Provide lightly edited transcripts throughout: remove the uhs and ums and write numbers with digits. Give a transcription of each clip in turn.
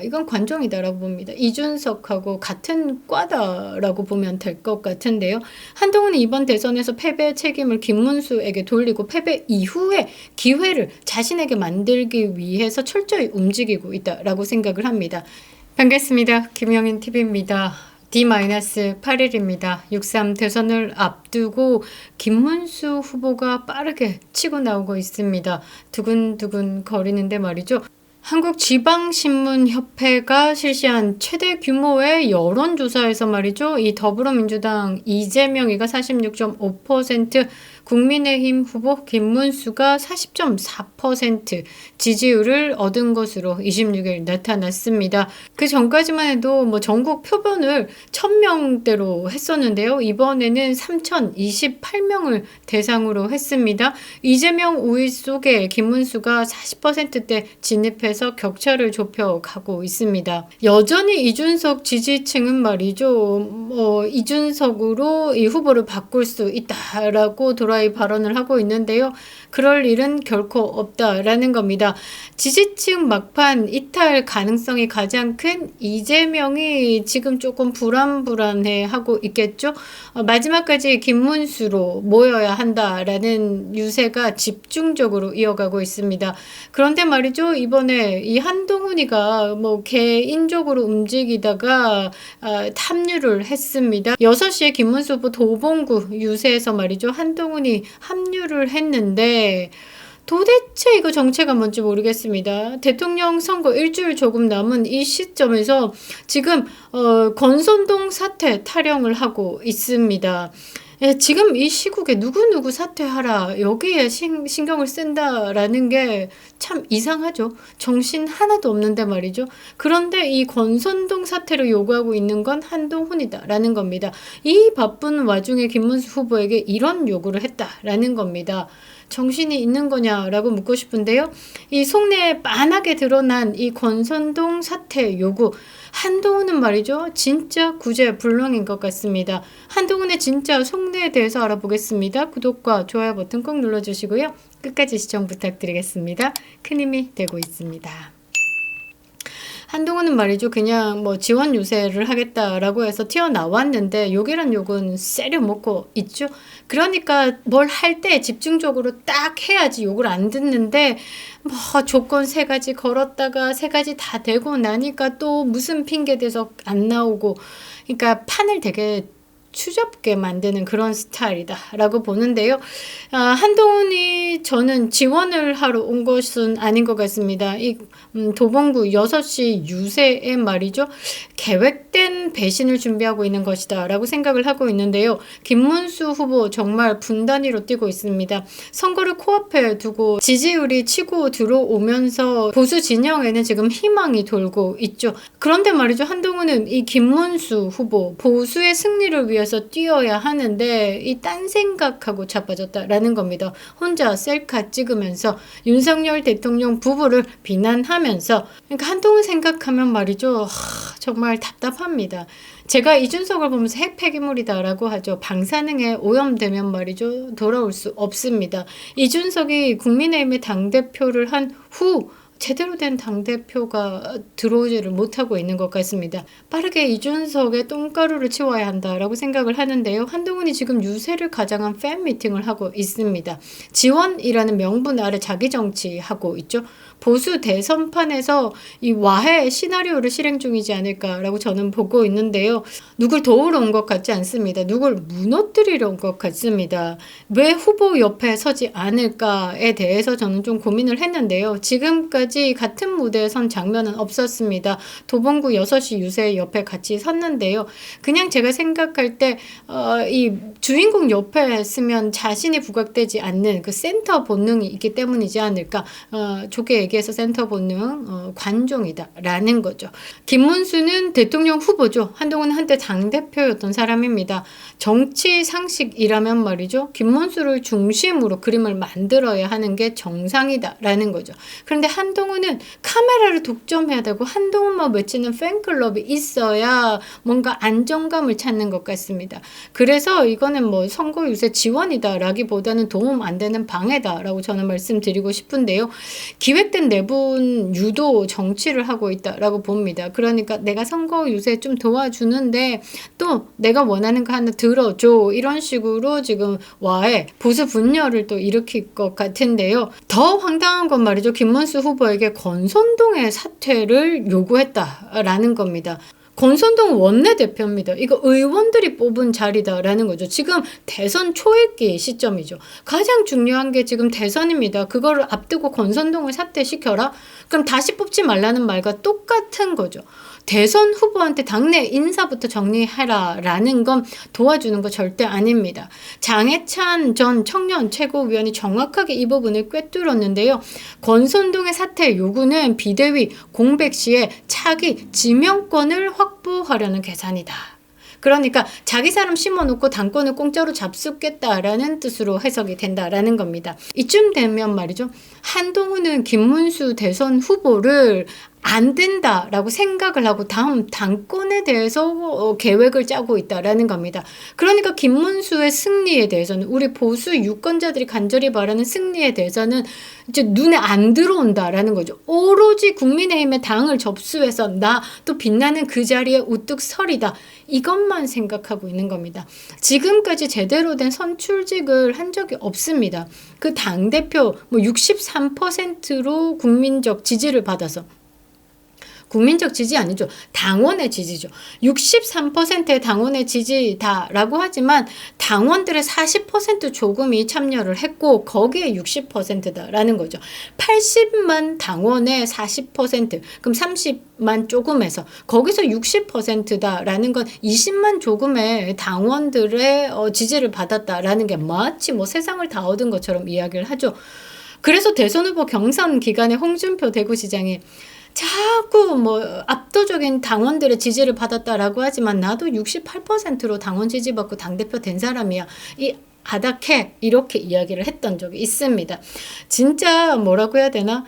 이건 관종이다라고 봅니다. 이준석하고 같은 과다라고 보면 될 것 같은데요. 한동훈은 이번 대선에서 패배의 책임을 김문수에게 돌리고 패배 이후에 기회를 자신에게 만들기 위해서 철저히 움직이고 있다라고 생각을 합니다. 반갑습니다. 김영인 TV입니다. D-8일입니다. 6.3 대선을 앞두고 김문수 후보가 빠르게 치고 나오고 있습니다. 두근두근 거리는데 말이죠. 한국지방신문협회가 실시한 최대 규모의 여론조사에서 말이죠. 이 더불어민주당 이재명이가 46.5%, 국민의힘 후보 김문수가 40.4% 지지율을 얻은 것으로 26일 나타났습니다. 그 전까지만 해도 전국 표본을 1000명대로 했었는데요. 이번에는 3028명을 대상으로 했습니다. 이재명 우위 속에 김문수가 40%대 진입해서 격차를 좁혀가고 있습니다. 여전히 이준석 지지층은 말이죠. 이준석으로 이 후보를 바꿀 수 있다라고 도라이 발언을 하고 있는데요. 그럴 일은 결코 없다라는 겁니다. 지지층 막판 이탈 가능성이 가장 큰 이재명이 지금 조금 불안해하고 있겠죠. 마지막까지 김문수로 모여야 한다라는 유세가 집중적으로 이어가고 있습니다. 그런데 말이죠. 이번에 이 한동훈이가 개인적으로 움직이다가 합류를 했습니다. 6시에 김문수 후보 도봉구 유세에서 말이죠. 한동훈이 합류를 했는데 도대체 이거 정체가 뭔지 모르겠습니다. 대통령 선거 일주일 조금 남은 이 시점에서 지금 권선동 사태 타령을 하고 있습니다. 지금 이 시국에 누구 사퇴하라 여기에 신경을 쓴다라는 게 참 이상하죠. 정신 하나도 없는데 말이죠. 그런데 이 권선동 사퇴를 요구하고 있는 건 한동훈이다라는 겁니다. 이 바쁜 와중에 김문수 후보에게 이런 요구를 했다라는 겁니다. 정신이 있는 거냐라고 묻고 싶은데요. 이 속내에 빤하게 드러난 이 권선동 사퇴 요구, 한동훈은 말이죠. 진짜 구제불능인 것 같습니다. 한동훈의 진짜 속내에 대해서 알아보겠습니다. 구독과 좋아요 버튼 꼭 눌러주시고요. 끝까지 시청 부탁드리겠습니다. 큰 힘이 되고 있습니다. 한동훈은 말이죠. 그냥 지원 유세를 하겠다라고 해서 튀어나왔는데 욕이란 욕은 세려 먹고 있죠. 그러니까 뭘 할 때 집중적으로 딱 해야지 욕을 안 듣는데 조건 3가지 걸었다가 3가지 다 되고 나니까 또 무슨 핑계 대서 안 나오고, 그러니까 판을 되게 추잡게 만드는 그런 스타일이다라고 보는데요. 한동훈이 저는 지원을 하러 온 것은 아닌 것 같습니다. 이 도봉구 6시 유세에 말이죠. 계획된 배신을 준비하고 있는 것이다 라고 생각을 하고 있는데요. 김문수 후보 정말 분단위로 뛰고 있습니다. 선거를 코앞에 두고 지지율이 치고 들어오면서 보수 진영에는 지금 희망이 돌고 있죠. 그런데 말이죠. 한동훈은 이 김문수 후보 보수의 승리를 위해서 뛰어야 하는데 이 딴 생각하고 자빠졌다라는 겁니다. 혼자 셀카 찍으면서 윤석열 대통령 부부를 비난하면서, 그러니까 한동훈 생각하면 말이죠. 정말 답답합니다. 제가 이준석을 보면서 핵폐기물이다라고 하죠. 방사능에 오염되면 말이죠. 돌아올 수 없습니다. 이준석이 국민의힘의 당대표를 한 후 제대로 된 당대표가 들어오지를 못하고 있는 것 같습니다. 빠르게 이준석의 똥가루를 치워야 한다라고 생각을 하는데요. 한동훈이 지금 유세를 가장한 팬미팅을 하고 있습니다. 지원이라는 명분 아래 자기 정치하고 있죠. 보수 대선판에서 이 와해 시나리오를 실행 중이지 않을까라고 저는 보고 있는데요. 누굴 도우러 온 것 같지 않습니다. 누굴 무너뜨리려 온 것 같습니다. 왜 후보 옆에 서지 않을까에 대해서 저는 좀 고민을 했는데요. 지금까지 같은 무대에 선 장면은 없었습니다. 도봉구 6시 유세 옆에 같이 섰는데요. 그냥 제가 생각할 때 이 주인공 옆에 쓰면 자신이 부각되지 않는 그 센터 본능이 있기 때문이지 않을까. 좋게 얘기해서 센터 본능 관종이다라는 거죠. 김문수는 대통령 후보죠. 한동훈은 한때 당대표였던 사람입니다. 정치 상식이라면 말이죠. 김문수를 중심으로 그림을 만들어야 하는 게 정상이다라는 거죠. 그런데 한동훈 한동훈은 카메라를 독점해야 되고 한동훈만 외치는 팬클럽이 있어야 뭔가 안정감을 찾는 것 같습니다. 그래서 이거는 뭐 선거 유세 지원이다라기보다는 도움 안 되는 방해다라고 저는 말씀드리고 싶은데요. 기획된 내분 유도 정치를 하고 있다라고 봅니다. 그러니까 내가 선거 유세 좀 도와주는데 또 내가 원하는 거 하나 들어줘, 이런 식으로 지금 와해 보수 분열을 또 일으킬 것 같은데요. 더 황당한 건 말이죠. 김문수 후보에게 권선동의 사퇴를 요구했다라는 겁니다. 권선동 원내대표입니다. 이거 의원들이 뽑은 자리다라는 거죠. 지금 대선 초읽기 시점이죠. 가장 중요한 게 지금 대선입니다. 그거를 앞두고 권선동을 사퇴시켜라? 그럼 다시 뽑지 말라는 말과 똑같은 거죠. 대선 후보한테 당내 인사부터 정리해라 라는 건 도와주는 거 절대 아닙니다. 장해찬 전 청년 최고위원이 정확하게 이 부분을 꿰뚫었는데요. 권선동의 사퇴 요구는 비대위 공백 시에 차기 지명권을 확보하려는 계산이다. 그러니까 자기 사람 심어놓고 당권을 공짜로 잡수겠다라는 뜻으로 해석이 된다라는 겁니다. 이쯤 되면 말이죠. 한동훈은 김문수 대선 후보를 안 된다라고 생각을 하고 다음 당권에 대해서 계획을 짜고 있다라는 겁니다. 그러니까 김문수의 승리에 대해서는, 우리 보수 유권자들이 간절히 바라는 승리에 대해서는 이제 눈에 안 들어온다라는 거죠. 오로지 국민의힘의 당을 접수해서 나 또 빛나는 그 자리에 우뚝 서리다, 이것만 생각하고 있는 겁니다. 지금까지 제대로 된 선출직을 한 적이 없습니다. 그 당대표 63%로 국민적 지지를 받아서, 국민적 지지 아니죠. 당원의 지지죠. 63%의 당원의 지지다라고 하지만 당원들의 40% 조금이 참여를 했고 거기에 60%다라는 거죠. 80만 당원의 40%, 그럼 30만 조금에서 거기서 60%다라는 건 20만 조금의 당원들의 지지를 받았다라는 게 마치 뭐 세상을 다 얻은 것처럼 이야기를 하죠. 그래서 대선 후보 경선 기간에 홍준표 대구시장이 자꾸 뭐 압도적인 당원들의 지지를 받았다라고 하지만 나도 68%로 당원 지지받고 당대표 된 사람이야, 이 아닥해, 이렇게 이야기를 했던 적이 있습니다. 진짜 뭐라고 해야 되나?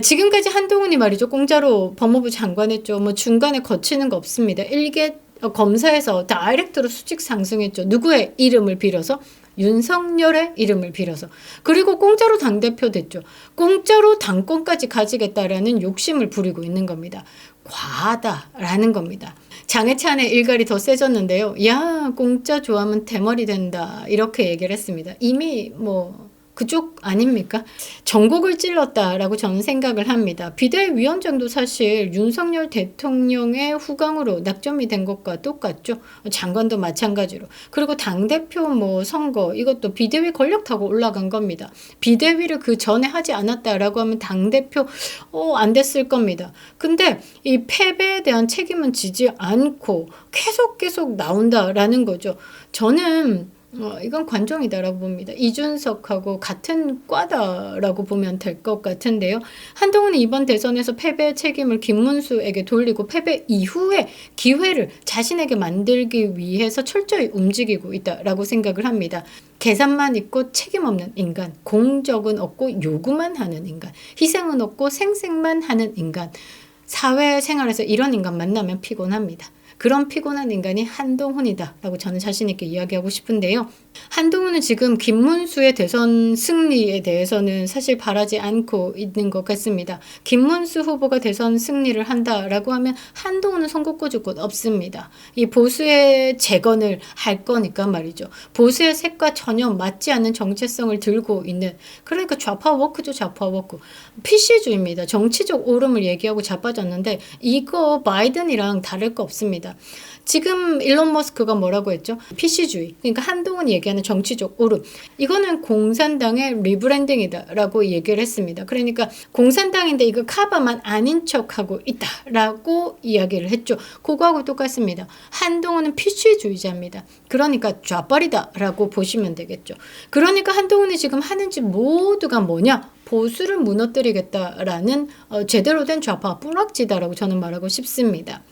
지금까지 한동훈이 말이죠. 공짜로 법무부 장관 했죠. 뭐 중간에 거치는 거 없습니다. 일개 검사에서 다이렉트로 수직 상승했죠. 누구의 이름을 빌어서? 윤석열의 이름을 빌어서. 그리고 공짜로 당대표 됐죠. 공짜로 당권까지 가지겠다라는 욕심을 부리고 있는 겁니다. 과하다라는 겁니다. 장해찬의 일갈이 더 세졌는데요. 야, 공짜 좋아하면 대머리 된다, 이렇게 얘기를 했습니다. 이미 뭐 그쪽 아닙니까? 전곡을 찔렀다라고 저는 생각을 합니다. 비대위원장도 사실 윤석열 대통령의 후광으로 낙점이 된 것과 똑같죠. 장관도 마찬가지로. 그리고 당대표 뭐 선거, 이것도 비대위 권력 타고 올라간 겁니다. 비대위를 그 전에 하지 않았다라고 하면 당대표 안 됐을 겁니다. 근데 이 패배에 대한 책임은 지지 않고 계속 나온다라는 거죠. 저는 이건 관종이다라고 봅니다. 이준석하고 같은 과다라고 보면 될 것 같은데요. 한동훈이 이번 대선에서 패배의 책임을 김문수에게 돌리고 패배 이후에 기회를 자신에게 만들기 위해서 철저히 움직이고 있다라고 생각을 합니다. 계산만 있고 책임 없는 인간, 공적은 없고 요구만 하는 인간, 희생은 없고 생색만 하는 인간, 사회생활에서 이런 인간 만나면 피곤합니다. 그런 피곤한 인간이 한동훈이다 라고 저는 자신 있게 이야기하고 싶은데요. 한동훈은 지금 김문수의 대선 승리에 대해서는 사실 바라지 않고 있는 것 같습니다. 김문수 후보가 대선 승리를 한다라고 하면 한동훈은 선거 꽂을 곳 없습니다. 이 보수의 재건을 할 거니까 말이죠. 보수의 색과 전혀 맞지 않는 정체성을 들고 있는, 그러니까 좌파 워크죠. 좌파 워크. PC주의입니다. 정치적 오름을 얘기하고 자빠졌는데 이거 바이든이랑 다를 거 없습니다. 지금 일론 머스크가 뭐라고 했죠? PC주의. 그러니까 한동훈이 얘기하는 정치적 오름. 이거는 공산당의 리브랜딩이다라고 얘기를 했습니다. 그러니까 공산당인데 이거 카바만 아닌 척하고 있다라고 이야기를 했죠. 그거하고 똑같습니다. 한동훈은 PC주의자입니다. 그러니까 좌빨이다라고 보시면 되겠죠. 그러니까 한동훈이 지금 하는 짓 모두가 뭐냐? 보수를 무너뜨리겠다라는 제대로 된 좌파 뿌락지다라고 저는 말하고 싶습니다.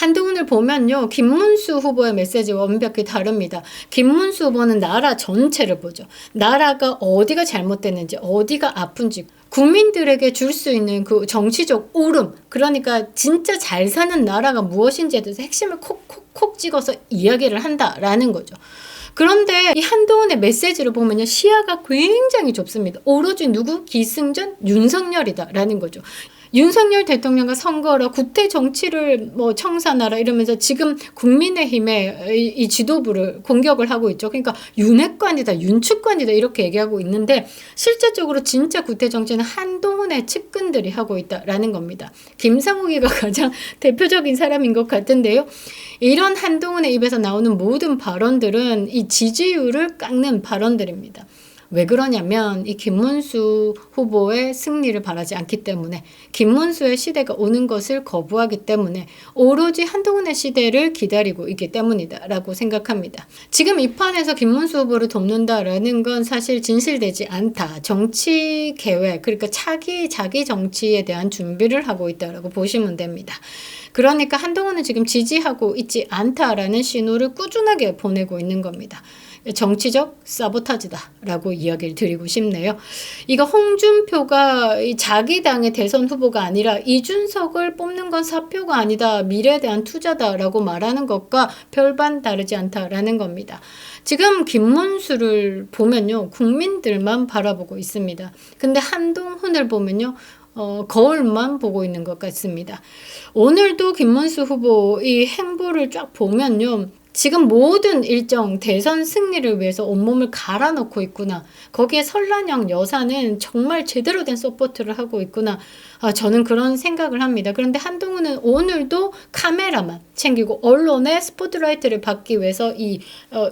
한동훈을 보면요. 김문수 후보의 메시지와 완벽히 다릅니다. 김문수 후보는 나라 전체를 보죠. 나라가 어디가 잘못됐는지, 어디가 아픈지, 국민들에게 줄 수 있는 그 정치적 오름, 그러니까 진짜 잘 사는 나라가 무엇인지에 대해서 핵심을 콕콕콕 찍어서 이야기를 한다라는 거죠. 그런데 이 한동훈의 메시지를 보면요. 시야가 굉장히 좁습니다. 오로지 누구? 기승전? 윤석열이다라는 거죠. 윤석열 대통령과 선거로 구태 정치를 뭐 청산하라 이러면서 지금 국민의힘의 이 지도부를 공격을 하고 있죠. 그러니까 윤핵관이다, 윤축관이다 이렇게 얘기하고 있는데 실제적으로 진짜 구태 정치는 한동훈의 측근들이 하고 있다라는 겁니다. 김상욱이가 가장 대표적인 사람인 것 같은데요. 이런 한동훈의 입에서 나오는 모든 발언들은 이 지지율을 깎는 발언들입니다. 왜 그러냐면 이 김문수 후보의 승리를 바라지 않기 때문에, 김문수의 시대가 오는 것을 거부하기 때문에, 오로지 한동훈의 시대를 기다리고 있기 때문이다라고 생각합니다. 지금 이 판에서 김문수 후보를 돕는다라는 건 사실 진실되지 않다. 정치 계획, 그러니까 자기 정치에 대한 준비를 하고 있다라고 보시면 됩니다. 그러니까 한동훈은 지금 지지하고 있지 않다라는 신호를 꾸준하게 보내고 있는 겁니다. 정치적 사보타지다라고 이야기를 드리고 싶네요. 이거 홍준표가 자기 당의 대선 후보가 아니라 이준석을 뽑는 건 사표가 아니다, 미래에 대한 투자다라고 말하는 것과 별반 다르지 않다라는 겁니다. 지금 김문수를 보면요. 국민들만 바라보고 있습니다. 근데 한동훈을 보면요. 거울만 보고 있는 것 같습니다. 오늘도 김문수 후보 이 행보를 쫙 보면요. 지금 모든 일정 대선 승리를 위해서 온몸을 갈아넣고 있구나. 거기에 설란영 여사는 정말 제대로 된 서포트를 하고 있구나. 저는 그런 생각을 합니다. 그런데 한동훈은 오늘도 카메라만 챙기고 언론의 스포트라이트를 받기 위해서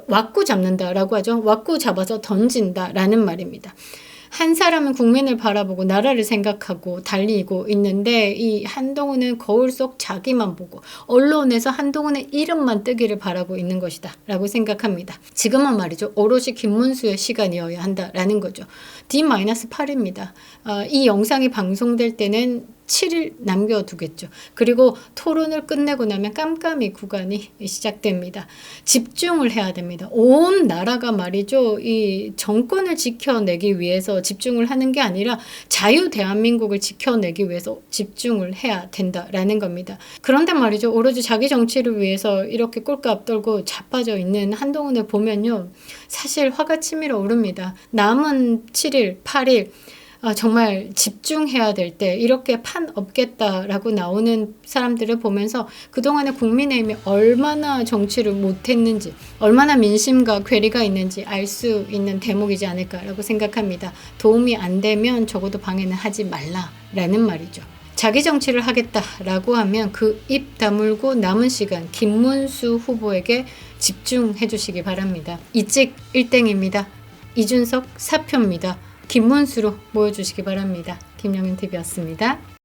왁구 잡는다라고 하죠. 왁구 잡아서 던진다라는 말입니다. 한 사람은 국민을 바라보고 나라를 생각하고 달리고 있는데 이 한동훈은 거울 속 자기만 보고 언론에서 한동훈의 이름만 뜨기를 바라고 있는 것이다 라고 생각합니다. 지금은 말이죠. 오롯이 김문수의 시간이어야 한다라는 거죠. D-8입니다. 이 영상이 방송될 때는 7일 남겨두겠죠. 그리고 토론을 끝내고 나면 깜깜이 구간이 시작됩니다. 집중을 해야 됩니다. 온 나라가 말이죠. 이 정권을 지켜내기 위해서 집중을 하는 게 아니라 자유 대한민국을 지켜내기 위해서 집중을 해야 된다라는 겁니다. 그런데 말이죠. 오로지 자기 정치를 위해서 이렇게 꼴값 떨고 자빠져 있는 한동훈을 보면요. 사실 화가 치밀어 오릅니다. 남은 7일, 8일 정말 집중해야 될 때 이렇게 판 없겠다라고 나오는 사람들을 보면서 그동안에 국민의힘이 얼마나 정치를 못했는지, 얼마나 민심과 괴리가 있는지 알 수 있는 대목이지 않을까라고 생각합니다. 도움이 안 되면 적어도 방해는 하지 말라라는 말이죠. 자기 정치를 하겠다라고 하면 그 입 다물고 남은 시간 김문수 후보에게 집중해 주시기 바랍니다. 이직 1등입니다. 이준석 사표입니다. 김문수로 모여주시기 바랍니다. 김영윤TV였습니다.